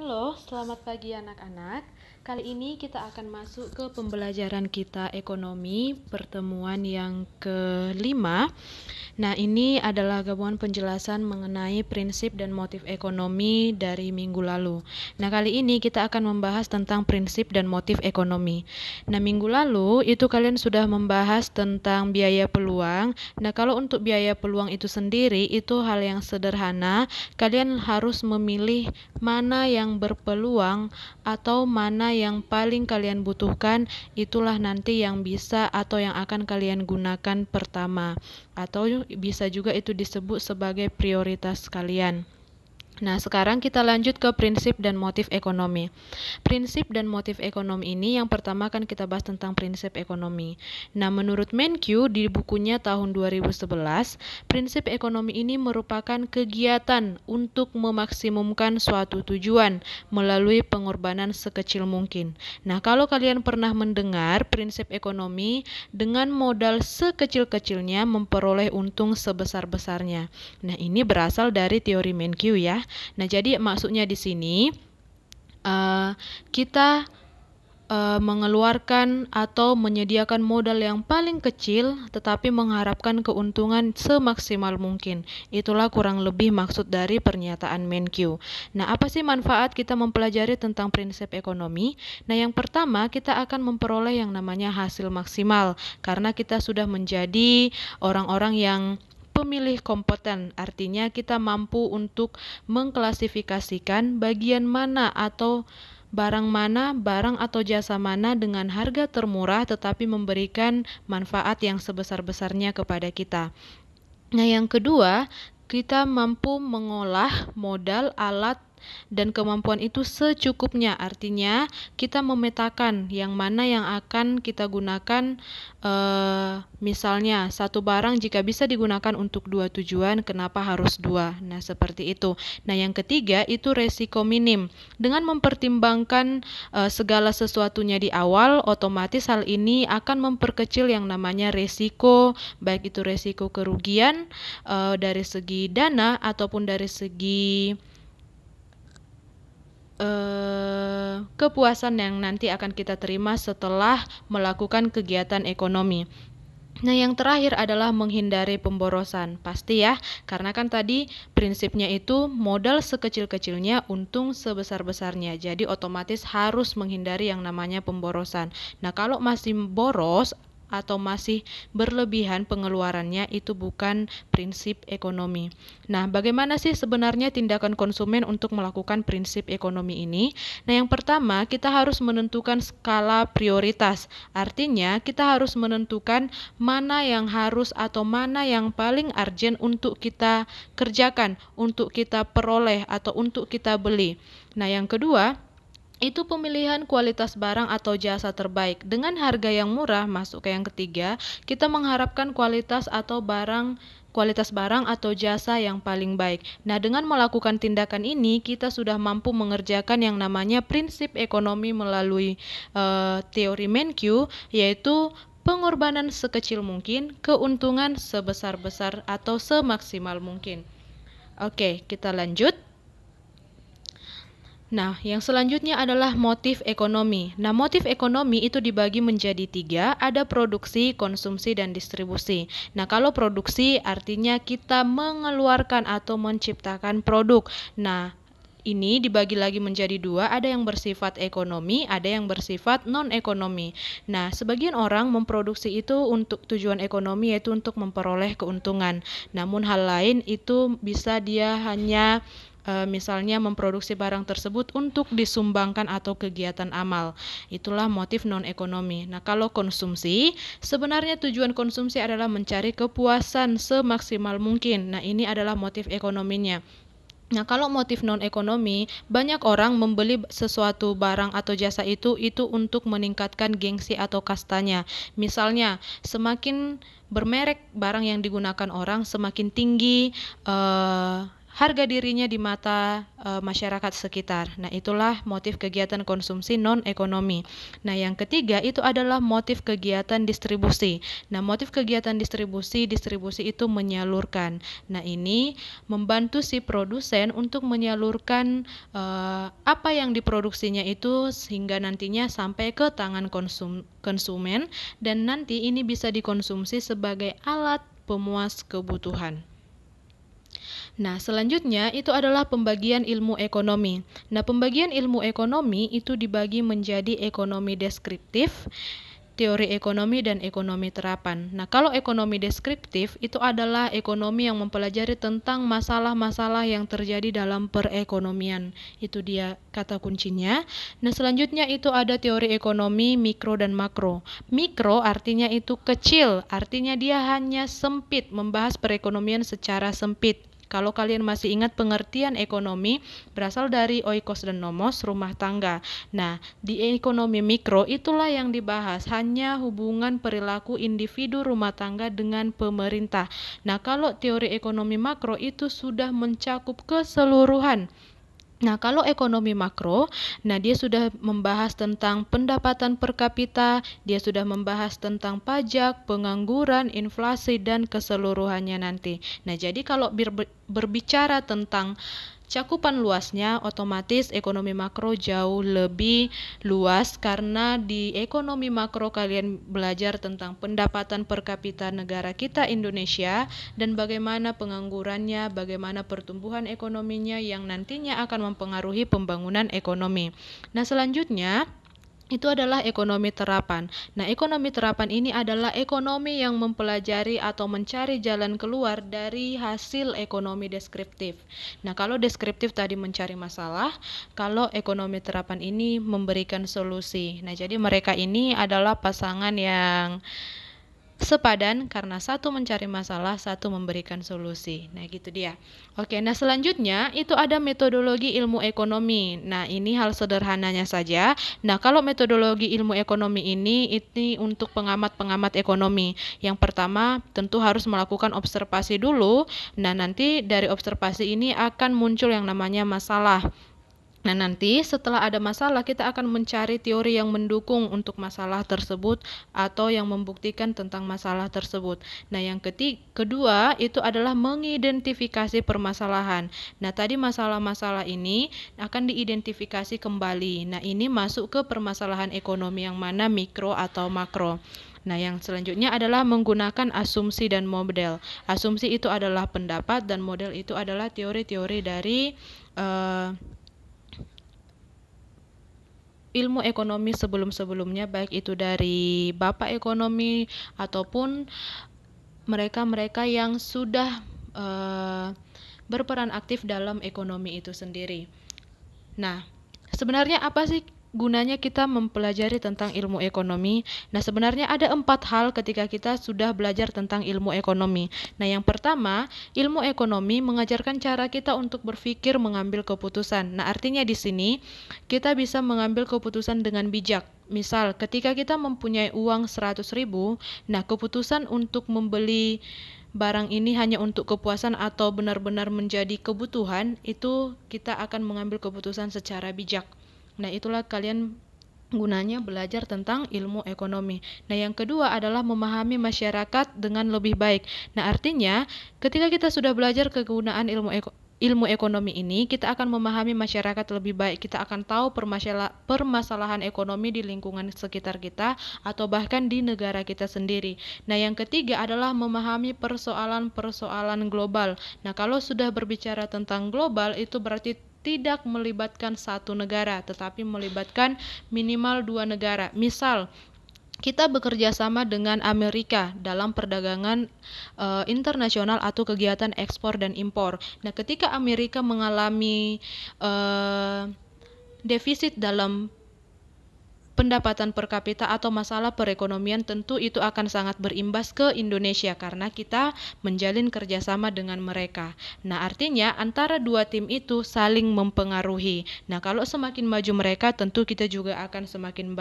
Halo, selamat pagi anak-anak. Kali ini kita akan masuk ke pembelajaran kita ekonomi, pertemuan yang kelima. Nah, ini adalah gabungan penjelasan mengenai prinsip dan motif ekonomi dari minggu lalu. Nah, kali ini kita akan membahas tentang prinsip dan motif ekonomi. Nah, minggu lalu itu kalian sudah membahas tentang biaya peluang. Nah, kalau untuk biaya peluang itu sendiri, itu hal yang sederhana. Kalian harus memilih mana yang berpeluang atau mana yang paling kalian butuhkan, itulah nanti yang bisa atau yang akan kalian gunakan pertama, atau bisa juga itu disebut sebagai prioritas kalian. Nah, sekarang kita lanjut ke prinsip dan motif ekonomi. Prinsip dan motif ekonomi ini yang pertama kan kita bahas tentang prinsip ekonomi. Nah, menurut Menkyu di bukunya tahun 2011, prinsip ekonomi ini merupakan kegiatan untuk memaksimumkan suatu tujuan melalui pengorbanan sekecil mungkin. Nah, kalau kalian pernah mendengar prinsip ekonomi dengan modal sekecil-kecilnya memperoleh untung sebesar-besarnya. Nah, ini berasal dari teori Menkyu ya. Nah, jadi maksudnya di sini kita mengeluarkan atau menyediakan modal yang paling kecil tetapi mengharapkan keuntungan semaksimal mungkin. Itulah kurang lebih maksud dari pernyataan Menkyu. Nah, apa sih manfaat kita mempelajari tentang prinsip ekonomi? Nah, yang pertama kita akan memperoleh yang namanya hasil maksimal karena kita sudah menjadi orang-orang yang pemilih kompeten, artinya kita mampu untuk mengklasifikasikan bagian mana atau barang atau jasa mana dengan harga termurah tetapi memberikan manfaat yang sebesar-besarnya kepada kita. Nah, yang kedua, kita mampu mengolah modal, alat, dan kemampuan itu secukupnya, artinya kita memetakan yang mana yang akan kita gunakan. Misalnya satu barang jika bisa digunakan untuk dua tujuan, kenapa harus dua? Nah, seperti itu. Nah, yang ketiga itu resiko minim. Dengan mempertimbangkan segala sesuatunya di awal, otomatis hal ini akan memperkecil yang namanya resiko, baik itu resiko kerugian dari segi dana ataupun dari segi kepuasan yang nanti akan kita terima setelah melakukan kegiatan ekonomi. Nah, yang terakhir adalah menghindari pemborosan. Pasti ya, karena kan tadi prinsipnya itu modal sekecil-kecilnya, untung sebesar-besarnya. Jadi otomatis harus menghindari yang namanya pemborosan. Nah, kalau masih boros atau masih berlebihan pengeluarannya, itu bukan prinsip ekonomi. Nah, bagaimana sih sebenarnya tindakan konsumen untuk melakukan prinsip ekonomi ini? Nah, yang pertama, kita harus menentukan skala prioritas. Artinya, kita harus menentukan mana yang harus atau mana yang paling urgent untuk kita kerjakan, untuk kita peroleh atau untuk kita beli. Nah, yang kedua, itu pemilihan kualitas barang atau jasa terbaik. Dengan harga yang murah, masuk ke yang ketiga, kita mengharapkan kualitas barang atau jasa yang paling baik. Nah, dengan melakukan tindakan ini, kita sudah mampu mengerjakan yang namanya prinsip ekonomi melalui teori Menkyu, yaitu pengorbanan sekecil mungkin, keuntungan sebesar-besar atau semaksimal mungkin. Oke, kita lanjut. Nah, yang selanjutnya adalah motif ekonomi. Nah, motif ekonomi itu dibagi menjadi 3, ada produksi, konsumsi, dan distribusi. Nah, kalau produksi artinya kita mengeluarkan atau menciptakan produk. Nah, ini dibagi lagi menjadi 2, ada yang bersifat ekonomi, ada yang bersifat non-ekonomi. Nah, sebagian orang memproduksi itu untuk tujuan ekonomi, yaitu untuk memperoleh keuntungan. Namun hal lain itu bisa dia hanya misalnya memproduksi barang tersebut untuk disumbangkan atau kegiatan amal. Itulah motif non-ekonomi. Nah, kalau konsumsi, sebenarnya tujuan konsumsi adalah mencari kepuasan semaksimal mungkin. Nah, ini adalah motif ekonominya. Nah, kalau motif non-ekonomi, banyak orang membeli sesuatu barang atau jasa itu untuk meningkatkan gengsi atau kastanya. Misalnya, semakin bermerek barang yang digunakan orang, semakin tinggi harga dirinya di mata masyarakat sekitar. Nah, itulah motif kegiatan konsumsi non-ekonomi. Nah, yang ketiga itu adalah motif kegiatan distribusi. Nah, motif kegiatan distribusi itu menyalurkan. Nah, ini membantu si produsen untuk menyalurkan apa yang diproduksinya itu sehingga nantinya sampai ke tangan konsumen, dan nanti ini bisa dikonsumsi sebagai alat pemuas kebutuhan. Nah, selanjutnya itu adalah pembagian ilmu ekonomi. Nah, pembagian ilmu ekonomi itu dibagi menjadi ekonomi deskriptif, teori ekonomi, dan ekonomi terapan. Nah, kalau ekonomi deskriptif itu adalah ekonomi yang mempelajari tentang masalah-masalah yang terjadi dalam perekonomian. Itu dia kata kuncinya. Nah, selanjutnya itu ada teori ekonomi mikro dan makro. Mikro artinya itu kecil, artinya dia hanya sempit, membahas perekonomian secara sempit. Kalau kalian masih ingat, pengertian ekonomi berasal dari oikos dan nomos, rumah tangga. Nah, di ekonomi mikro itulah yang dibahas, hanya hubungan perilaku individu rumah tangga dengan pemerintah. Nah, kalau teori ekonomi makro itu sudah mencakup keseluruhan. Nah, kalau ekonomi makro, nah dia sudah membahas tentang pendapatan per kapita, dia sudah membahas tentang pajak, pengangguran, inflasi, dan keseluruhannya nanti. Nah, jadi kalau berbicara tentang cakupan luasnya, otomatis ekonomi makro jauh lebih luas, karena di ekonomi makro kalian belajar tentang pendapatan per kapita negara kita Indonesia dan bagaimana penganggurannya, bagaimana pertumbuhan ekonominya yang nantinya akan mempengaruhi pembangunan ekonomi. Nah, selanjutnya itu adalah ekonomi terapan. Nah, ekonomi terapan ini adalah ekonomi yang mempelajari atau mencari jalan keluar dari hasil ekonomi deskriptif. Nah, kalau deskriptif tadi mencari masalah, kalau ekonomi terapan ini memberikan solusi. Nah, jadi mereka ini adalah pasangan yang sepadan karena satu mencari masalah, satu memberikan solusi. Nah, gitu dia. Oke, nah selanjutnya itu ada metodologi ilmu ekonomi. Nah, ini hal sederhananya saja. Nah, kalau metodologi ilmu ekonomi ini untuk pengamat-pengamat ekonomi. Yang pertama, tentu harus melakukan observasi dulu. Nah, nanti dari observasi ini akan muncul yang namanya masalah. Nah, nanti setelah ada masalah, kita akan mencari teori yang mendukung untuk masalah tersebut atau yang membuktikan tentang masalah tersebut. Nah, yang kedua itu adalah mengidentifikasi permasalahan. Nah, tadi masalah-masalah ini akan diidentifikasi kembali. Nah, ini masuk ke permasalahan ekonomi yang mana, mikro atau makro. Nah, yang selanjutnya adalah menggunakan asumsi dan model. Asumsi itu adalah pendapat dan model itu adalah teori-teori dari ilmu ekonomi sebelum-sebelumnya, baik itu dari bapak ekonomi ataupun mereka-mereka yang sudah berperan aktif dalam ekonomi itu sendiri. Nah, sebenarnya apa sih gunanya kita mempelajari tentang ilmu ekonomi? Nah, sebenarnya ada 4 hal ketika kita sudah belajar tentang ilmu ekonomi. Nah, yang pertama, ilmu ekonomi mengajarkan cara kita untuk berpikir, mengambil keputusan. Nah, artinya di sini kita bisa mengambil keputusan dengan bijak. Misal, ketika kita mempunyai uang 100.000, nah keputusan untuk membeli barang ini hanya untuk kepuasan atau benar-benar menjadi kebutuhan, itu kita akan mengambil keputusan secara bijak. Nah, itulah kalian gunanya belajar tentang ilmu ekonomi. Nah, yang kedua adalah memahami masyarakat dengan lebih baik. Nah, artinya ketika kita sudah belajar kegunaan ilmu ekonomi ini, kita akan memahami masyarakat lebih baik. Kita akan tahu permasalahan ekonomi di lingkungan sekitar kita atau bahkan di negara kita sendiri. Nah, yang ketiga adalah memahami persoalan-persoalan global. Nah, kalau sudah berbicara tentang global, itu berarti tidak melibatkan satu negara, tetapi melibatkan minimal 2 negara. Misal, kita bekerja sama dengan Amerika dalam perdagangan internasional atau kegiatan ekspor dan impor. Nah, ketika Amerika mengalami defisit dalam pendapatan per kapita atau masalah perekonomian, tentu itu akan sangat berimbas ke Indonesia karena kita menjalin kerjasama dengan mereka. Nah, artinya antara dua tim itu saling mempengaruhi. Nah, kalau semakin maju mereka, tentu kita juga akan semakin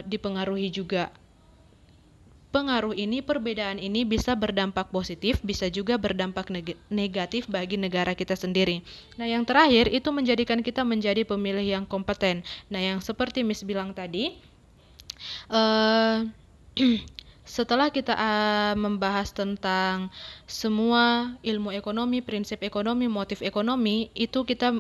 dipengaruhi juga. pengaruh ini, perbedaan ini bisa berdampak positif, bisa juga berdampak negatif bagi negara kita sendiri. Nah, yang terakhir itu menjadikan kita menjadi pemilih yang kompeten. Nah, yang seperti Miss bilang tadi, setelah kita membahas tentang semua ilmu ekonomi, prinsip ekonomi, motif ekonomi, itu kita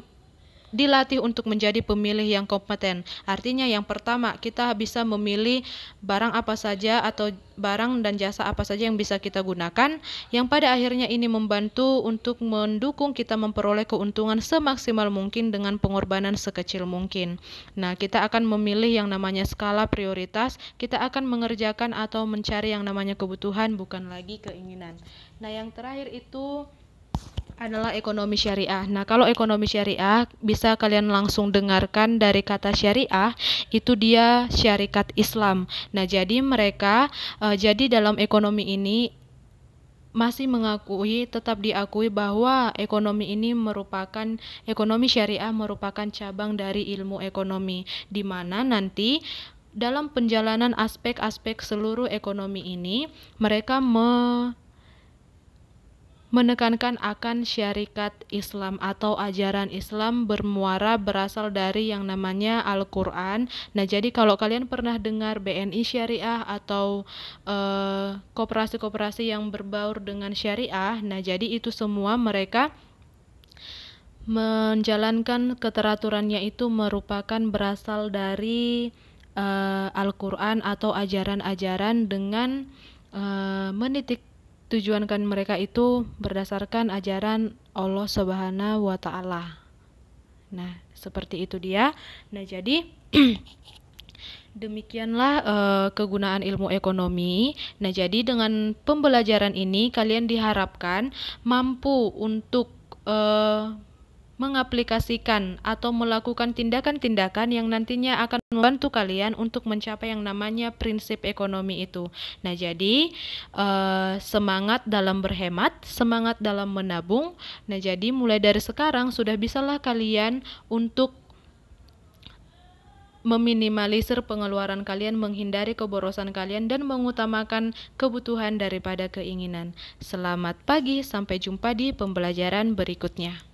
dilatih untuk menjadi pemilih yang kompeten. Artinya yang pertama, kita bisa memilih barang apa saja atau barang dan jasa apa saja yang bisa kita gunakan, yang pada akhirnya ini membantu untuk mendukung kita memperoleh keuntungan semaksimal mungkin dengan pengorbanan sekecil mungkin. Nah, kita akan memilih yang namanya skala prioritas, kita akan mengerjakan atau mencari yang namanya kebutuhan, bukan lagi keinginan. Nah, yang terakhir itu adalah ekonomi syariah. Nah, kalau ekonomi syariah bisa kalian langsung dengarkan dari kata syariah, itu dia syarikat Islam. Nah, jadi mereka jadi dalam ekonomi ini masih tetap diakui bahwa ekonomi syariah merupakan cabang dari ilmu ekonomi, di mana nanti dalam penjalanan aspek-aspek seluruh ekonomi ini mereka menekankan akan syarikat Islam atau ajaran Islam berasal dari yang namanya Al-Quran. Nah, jadi kalau kalian pernah dengar BNI Syariah atau koperasi-koperasi yang berbaur dengan syariah, nah jadi itu semua mereka menjalankan keteraturannya itu merupakan berasal dari Al-Quran atau ajaran-ajaran dengan tujuankan mereka itu berdasarkan ajaran Allah Subhanahu wa Ta'ala. Nah, seperti itu dia. Nah, jadi demikianlah kegunaan ilmu ekonomi. Nah, jadi dengan pembelajaran ini kalian diharapkan mampu untuk mengaplikasikan atau melakukan tindakan-tindakan yang nantinya akan membantu kalian untuk mencapai yang namanya prinsip ekonomi itu. Nah, jadi semangat dalam berhemat, semangat dalam menabung. Nah, jadi mulai dari sekarang sudah bisalah kalian untuk meminimalisir pengeluaran kalian, menghindari keborosan kalian, dan mengutamakan kebutuhan daripada keinginan. Selamat pagi, sampai jumpa di pembelajaran berikutnya.